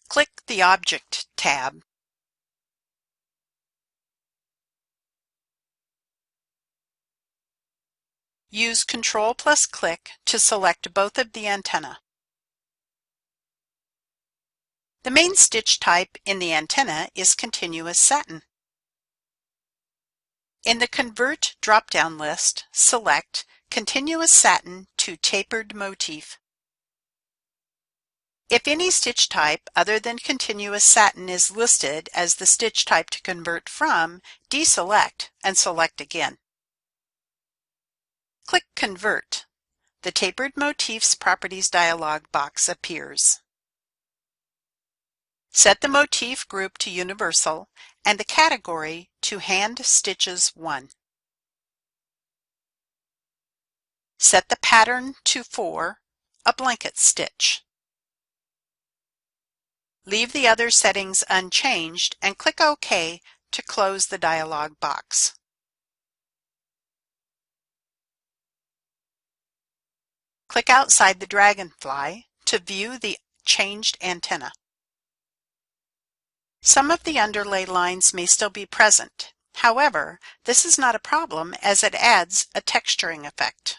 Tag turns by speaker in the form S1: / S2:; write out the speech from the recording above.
S1: Click the Object tab. Use Ctrl+Click to select both of the antenna. The main stitch type in the antenna is continuous satin. In the Convert drop-down list, select Continuous Satin to Tapered Motif. If any stitch type other than continuous satin is listed as the stitch type to convert from, deselect and select again. Click Convert. The Tapered Motifs Properties dialog box appears. Set the motif group to Universal and the category to Hand Stitches 1. Set the pattern to 4, a blanket stitch. Leave the other settings unchanged and click OK to close the dialog box. Click outside the Dragonfly to view the changed antenna. Some of the underlay lines may still be present. However, this is not a problem as it adds a texturing effect.